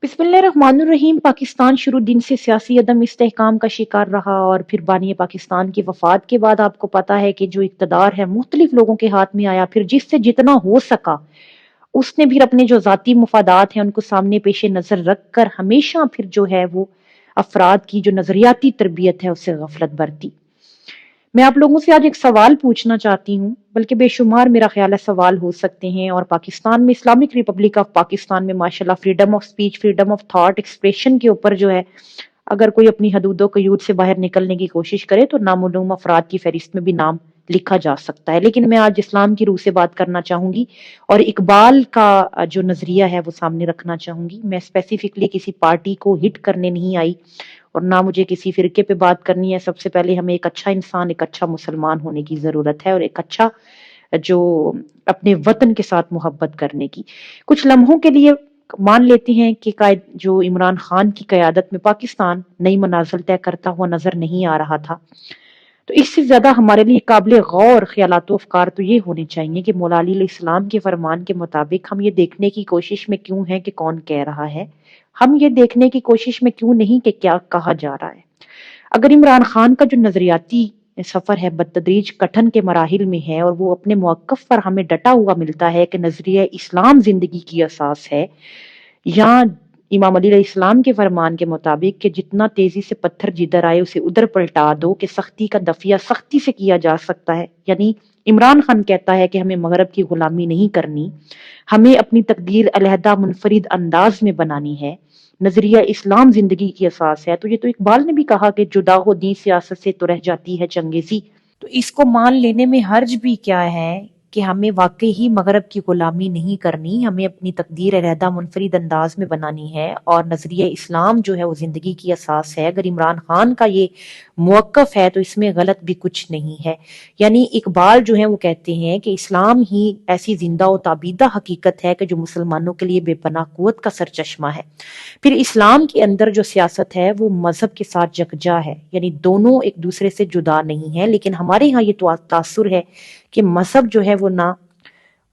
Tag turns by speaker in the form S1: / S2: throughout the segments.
S1: बिस्मिल्लाहिर्रहमानिर्रहीम। पाकिस्तान शुरू दिन से सियासी अदम इस्तेहकाम का शिकार रहा और फिर बानी पाकिस्तान की वफात के बाद आपको पता है कि जो इक़्तिदार है मुख्तलिफ लोगों के हाथ में आया, फिर जिससे जितना हो सका उसने भी अपने जो ज़ाती मुफादात हैं उनको सामने पेश नज़र रख कर हमेशा फिर जो है वो अफराद की जो नज़रियाती तरबियत है उससे गफलत बरती। मैं आप लोगों से आज एक सवाल पूछना चाहती हूँ, बल्कि बेशुमार मेरा ख्याल है सवाल हो सकते हैं। और पाकिस्तान में, इस्लामिक रिपब्लिक ऑफ पाकिस्तान में माशाल्लाह freedom of speech, freedom of thought, expression के ऊपर जो है अगर कोई अपनी हदूदों कयूद से बाहर निकलने की कोशिश करे तो नामालूम अफराद की फहरिस्त में भी नाम लिखा जा सकता है। लेकिन मैं आज इस्लाम की रूह से बात करना चाहूंगी और इकबाल का जो नजरिया है वो सामने रखना चाहूंगी। मैं स्पेसिफिकली किसी पार्टी को हिट करने नहीं आई और ना मुझे किसी फिरके पे बात करनी है। सबसे पहले हमें एक अच्छा इंसान, एक अच्छा मुसलमान होने की जरूरत है और एक अच्छा जो अपने वतन के साथ मोहब्बत करने की। कुछ लम्हों के लिए मान लेते हैं कि कायद जो इमरान खान की क़यादत में पाकिस्तान नई मनाजिल तय करता हुआ नजर नहीं आ रहा था, तो इससे ज्यादा हमारे लिए काबिल गौर ख्यालात अफकार तो ये होने चाहिए कि मौला अली इस्लाम के फरमान के मुताबिक हम ये देखने की कोशिश में क्यों हैं कि कौन कह रहा है, हम ये देखने की कोशिश में क्यों नहीं कि क्या कहा जा रहा है। अगर इमरान खान का जो नजरियाती सफर है बतदरीज कठन के मराहिल में है और वो अपने मौक़िफ़ पर हमें डटा हुआ मिलता है कि नजरिया इस्लाम जिंदगी की असास है, या इमाम अली इस्लाम के फरमान के मुताबिक कि जितना तेजी से पत्थर जिधर आए उसे उधर पलटा दो, कि सख्ती का दफिया सख्ती से किया जा सकता है। यानी इमरान खान कहता है कि हमें मगरब की गुलामी नहीं करनी, हमें अपनी तकदीर अलहदा मुनफरिद अंदाज में बनानी है, नजरिया इस्लाम जिंदगी की असास है। तो ये तो इकबाल ने भी कहा कि जुदा हो दी सियासत से तो रह जाती है चंगेजी। तो इसको मान लेने में हर्ज भी क्या है कि हमें वाकई ही मगरब की गुलामी नहीं करनी, हमें अपनी तकदीर अलहदा मुनफरिद अंदाज में बनानी है और नजरिया इस्लाम जो है वो जिंदगी की असास है। अगर इमरान खान का ये मौक़िफ़ है तो इसमें गलत भी कुछ नहीं है। यानी इकबाल जो है वो कहते हैं कि इस्लाम ही ऐसी जिंदा और ताबीदा हकीकत है कि जो मुसलमानों के लिए बेपनाह कुव्वत का सरचश्मा है। फिर इस्लाम के अंदर जो सियासत है वो मजहब के साथ यकजा है, यानी दोनों एक दूसरे से जुदा नहीं है। लेकिन हमारे यहाँ ये तासुर है कि मजहब जो है वो ना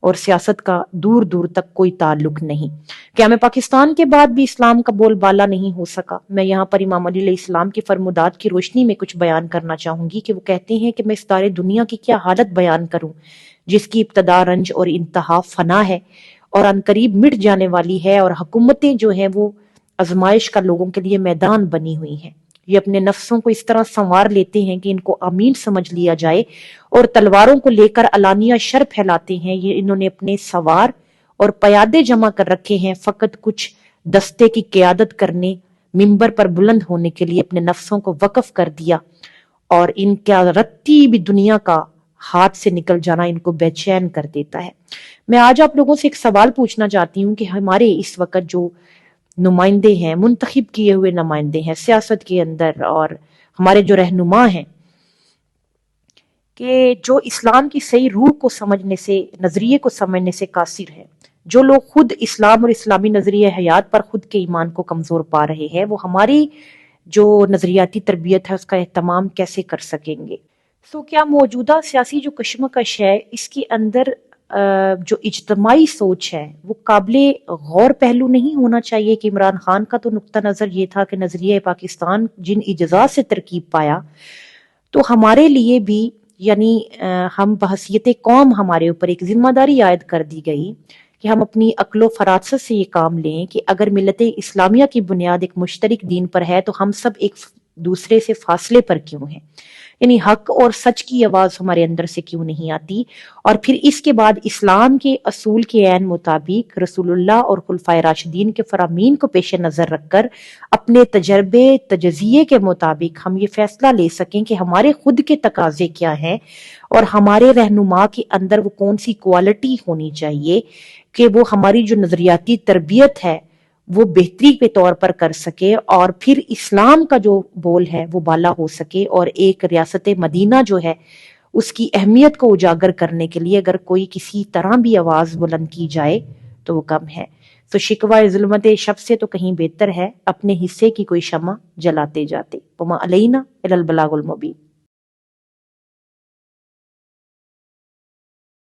S1: और सियासत का दूर दूर तक कोई ताल्लुक नहीं। क्या मैं पाकिस्तान के बाद भी इस्लाम का बोलबाला नहीं हो सका? मैं यहाँ पर इमाम अली इस्लाम की फरमुदात की रोशनी में कुछ बयान करना चाहूंगी कि वो कहते हैं कि मैं इस सारे दुनिया की क्या हालत बयान करूं जिसकी इब्तदा रंज और इंतहा फना है और अनकरीब मिट जाने वाली है, और हुकूमतें जो है वो आजमाइश का लोगों के लिए मैदान बनी हुई हैं। ये अपने नफ्सों को इस तरह संवार लेते हैं कि इनको अमीन समझ लिया जाए और तलवारों को लेकर अलानिया शर फैलाते हैं। ये इन्होंने अपने सवार और पयादे जमा कर रखे हैं फकत कुछ दस्ते की क़यादत करने, मिंबर पर बुलंद होने के लिए अपने नफ्सों को वक्फ कर दिया, और इनका रत्ती भी दुनिया का हाथ से निकल जाना इनको बेचैन कर देता है। मैं आज आप लोगों से एक सवाल पूछना चाहती हूँ कि हमारे इस वक्त जो नुमाइंदे हैं, मुंतखब किए हुए नुमाइंदे हैं सियासत के अंदर, और हमारे जो रहनुमा हैं, कि जो इस्लाम की सही रूह को समझने से, नजरिए को समझने से कासिर है, जो लोग खुद इस्लाम और इस्लामी नजरिए हयात पर खुद के ईमान को कमजोर पा रहे हैं, वो हमारी जो नजरियाती तरबियत है उसका एहतमाम कैसे कर सकेंगे? तो क्या मौजूदा सियासी जो कशमकश है इसके अंदर जो इज्तमाही सोच है वो काबिले गौर पहलू नहीं होना चाहिए? कि इमरान खान का तो नुक्ता नजर ये था कि नजरिया पाकिस्तान जिन इजाज़त से तरकीब पाया, तो हमारे लिए भी यानी हम बहसियत कौम हमारे ऊपर एक जिम्मेदारी आयद कर दी गई कि हम अपनी अक्लो फरासत से ये काम लें कि अगर मिलत इस्लामिया की बुनियाद एक मुश्तरक दीन पर है तो हम सब एक दूसरे से फासले पर क्यों हैं? यानी हक और सच की आवाज हमारे अंदर से क्यों नहीं आती? और फिर इसके बाद इस्लाम के असूल के ऐन मुताबिक रसूलुल्लाह और खुलफाए राशिदीन के फरामीन को पेश नजर रखकर अपने तजर्बे तजजिए के मुताबिक हम ये फैसला ले सकें कि हमारे खुद के तकाजे क्या हैं और हमारे रहनुमा के अंदर वो कौन सी क्वालिटी होनी चाहिए कि वो हमारी जो नजरियाती तरबियत है वो बेहतरी के तौर पर कर सके, और फिर इस्लाम का जो बोल है वो बाला हो सके, और एक रियासत मदीना जो है उसकी अहमियत को उजागर करने के लिए अगर कोई किसी तरह भी आवाज बुलंद की जाए तो वो कम है। तो शिकवा जुल्मत शब से तो कहीं बेहतर है अपने हिस्से की कोई शमा जलाते जाते। वमा अलैना इल्लल बलागुल मुबीन।